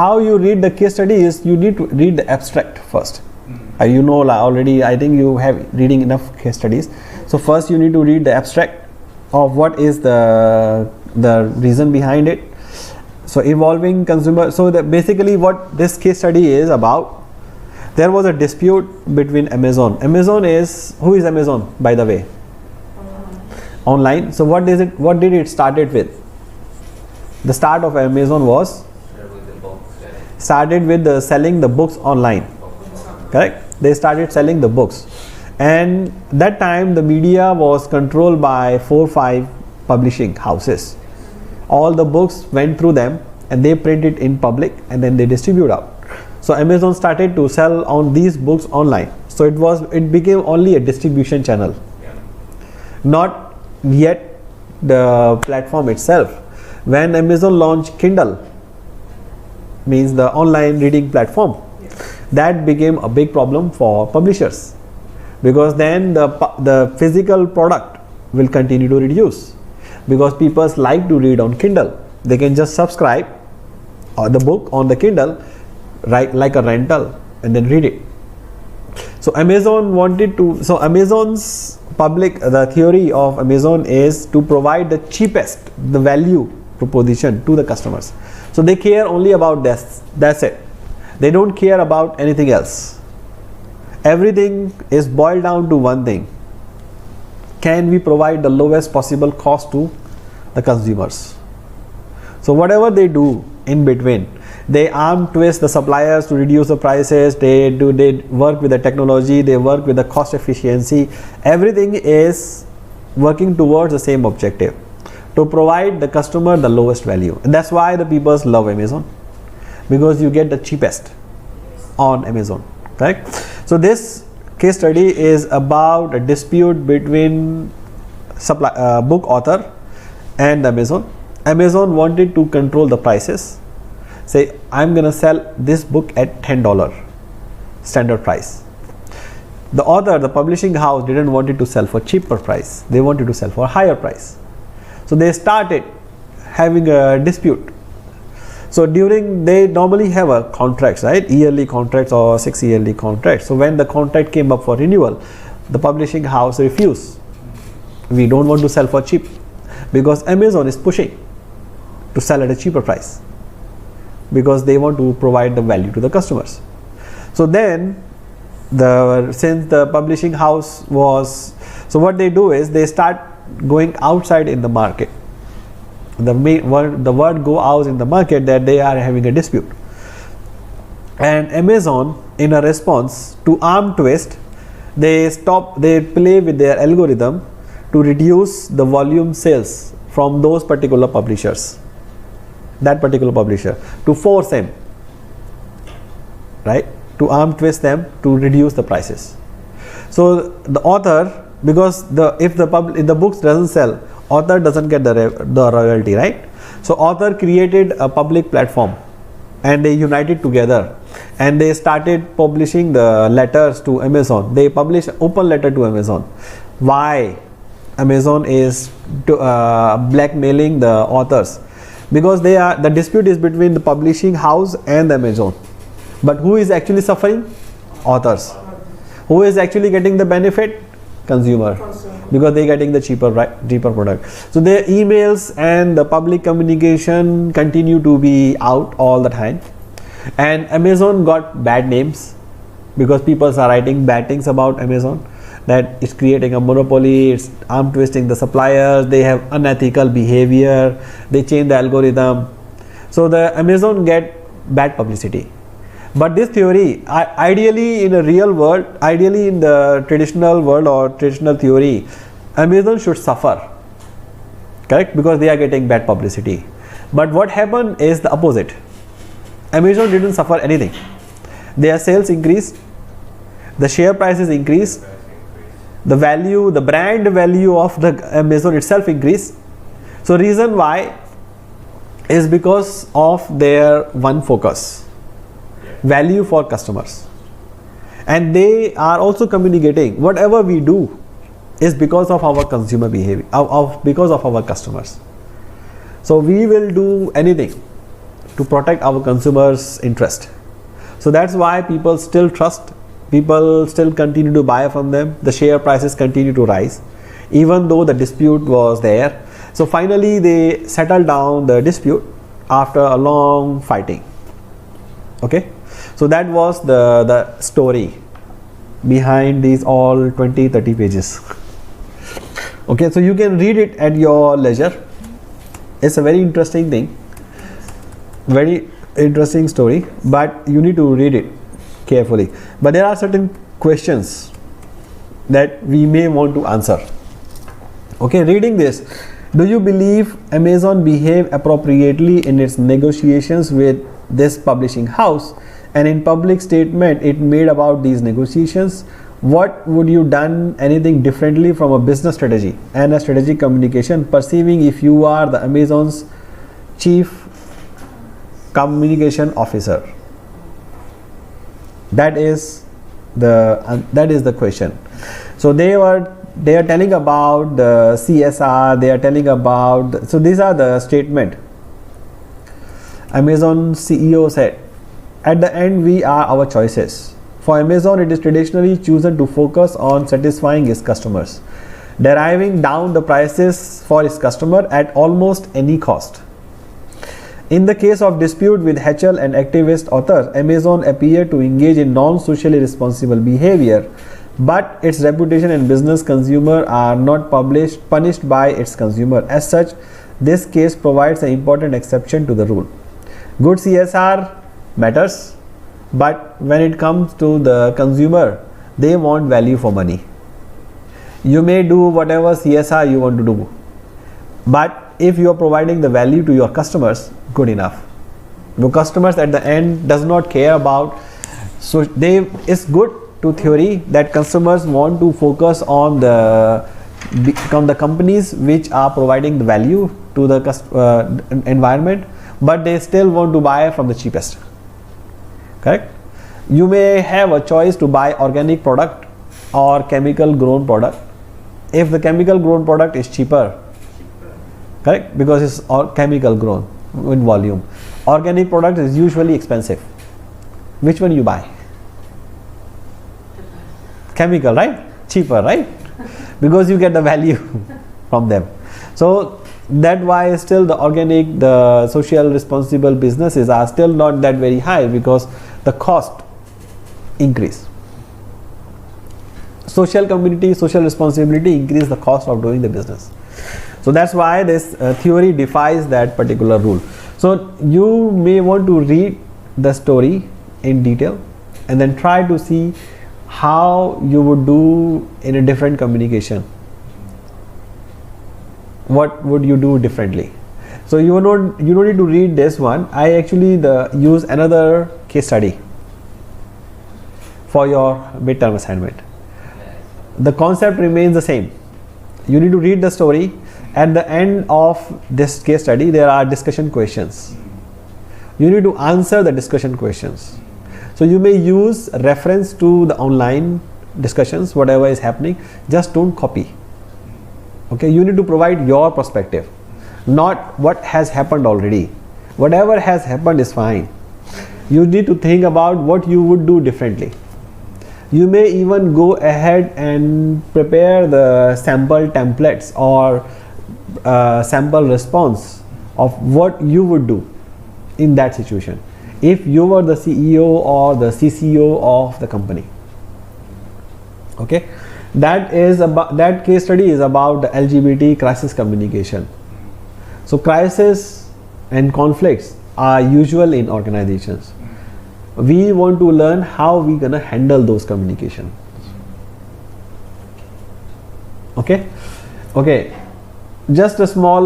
how you read the case study is you need to read the abstract first. You know already, I think you have reading enough case studies. So first you need to read the abstract of what is the reason behind it. So evolving consumer, so basically what this case study is about, there was a dispute between Amazon. Amazon is, who is Amazon by the way? Online. So what did it started with? The start of Amazon was started with selling the books online, correct? They started selling the books, and that time the media was controlled by 4-5 publishing houses. All the books went through them and they print it in public and then they distribute out. So Amazon started to sell on these books online. So it became only a distribution channel, not yet the platform itself. When Amazon launched Kindle, means the online reading platform, that became a big problem for publishers, because then the physical product will continue to reduce, because people like to read on Kindle. They can just subscribe the book on the Kindle, right, like a rental, and then read it. So Amazon wanted to, so Amazon's the theory of Amazon is to provide the cheapest, the value proposition to the customers. So they care only about this, that's it. They don't care about anything else. Everything is boiled down to one thing: can we provide the lowest possible cost to the consumers? So whatever they do in between, they arm twist the suppliers to reduce the prices, they work with the technology, they work with the cost efficiency. Everything is working towards the same objective, to provide the customer the lowest value. And that's why the people love Amazon, because you get the cheapest on Amazon, correct? So this case study is about a dispute between book author and Amazon. Amazon wanted to control the prices. Say, I'm gonna sell this book at $10 standard price. The author, the publishing house, didn't want it to sell for cheaper price. They wanted to sell for a higher price. So they started having a dispute. So they normally have a contracts, right? Yearly contracts or 6-yearly contracts. So when the contract came up for renewal, the publishing house refused. We don't want to sell for cheap, because Amazon is pushing to sell at a cheaper price, because they want to provide the value to the customers. So then since the publishing house was, so what they do is they start going outside in the market. The word go out in the market that they are having a dispute, and Amazon, in a response to arm twist, they play with their algorithm to reduce the volume sales from those particular publishers, that particular publisher, to force them, right, to arm twist them to reduce the prices. So the author, because if the books doesn't sell, author doesn't get the royalty, right? So author created a public platform and they united together and they started publishing the letters to Amazon. They publish open letter to Amazon. Why Amazon is blackmailing the authors? Because the dispute is between the publishing house and Amazon. But who is actually suffering? Authors. Who is actually getting the benefit? Consumer, because they are getting the cheaper product. So their emails and the public communication continue to be out all the time, and Amazon got bad names because people are writing bad things about Amazon, that it's creating a monopoly, it's arm twisting the suppliers, they have unethical behavior, they change the algorithm. So the Amazon get bad publicity. But this theory, ideally in a real world, ideally in the traditional world or traditional theory, Amazon should suffer, correct? Because they are getting bad publicity. But what happened is the opposite. Amazon didn't suffer anything. Their sales increased, the share prices increased, the value, the brand value of the Amazon itself increased. So reason why is because of their one focus: value for customers. And they are also communicating whatever we do is because of our consumer behavior, because of our customers. So we will do anything to protect our consumers' interest. So that's why people still trust, people still continue to buy from them, the share prices continue to rise even though the dispute was there. So finally they settled down the dispute after a long fighting. Okay, so that was the story behind these all 20-30 pages. Okay, so you can read it at your leisure. It's a very interesting thing, very interesting story, but you need to read it carefully. But there are certain questions that we may want to answer. Okay, reading this, do you believe Amazon behaved appropriately in its negotiations with this publishing house, and in public statement it made about these negotiations? What would you done anything differently from a business strategy and a strategic communication, perceiving if you are the Amazon's chief communication officer? That is the question. So they are telling about the CSR, they are telling about, so these are the statement. Amazon CEO said, at the end we are our choices. For Amazon, it is traditionally chosen to focus on satisfying its customers, driving down the prices for its customer at almost any cost. In the case of dispute with HL and activist authors, Amazon appeared to engage in non-socially responsible behavior, but its reputation and business consumer are not punished by its consumer. As such, this case provides an important exception to the rule. Good CSR matters, but when it comes to the consumer, they want value for money. You may do whatever CSR you want to do, but if you are providing the value to your customers, good enough. Your customers at the end does not care about, so it's good to theory that customers want to focus on the companies which are providing the value to the environment, but they still want to buy from the cheapest. Correct? You may have a choice to buy organic product or chemical grown product. If the chemical grown product is cheaper, correct, because it's all chemical grown in volume. Organic product is usually expensive. Which one you buy? Chemical, right? Cheaper, right? Because you get the value from them. So that's why still the organic, the social responsible businesses are still not that very high, because the cost increase. Social community, social responsibility increase the cost of doing the business. So that's why this theory defies that particular rule. So you may want to read the story in detail and then try to see how you would do in a different communication. What would you do differently? So you don't need to read this one. I actually use another case study for your midterm assignment. The concept remains the same. You need to read the story. At the end of this case study, there are discussion questions. You need to answer the discussion questions. So you may use reference to the online discussions, whatever is happening, just don't copy. Okay, you need to provide your perspective, not what has happened already. Whatever has happened is fine. You need to think about what you would do differently. You may even go ahead and prepare the sample templates or sample response of what you would do in that situation if you were the CEO or the CCO of the company. Okay, that case study is about the LGBT crisis communication. So crisis and conflicts are usual in organizations. We want to learn how we gonna handle those communication. Okay, just a small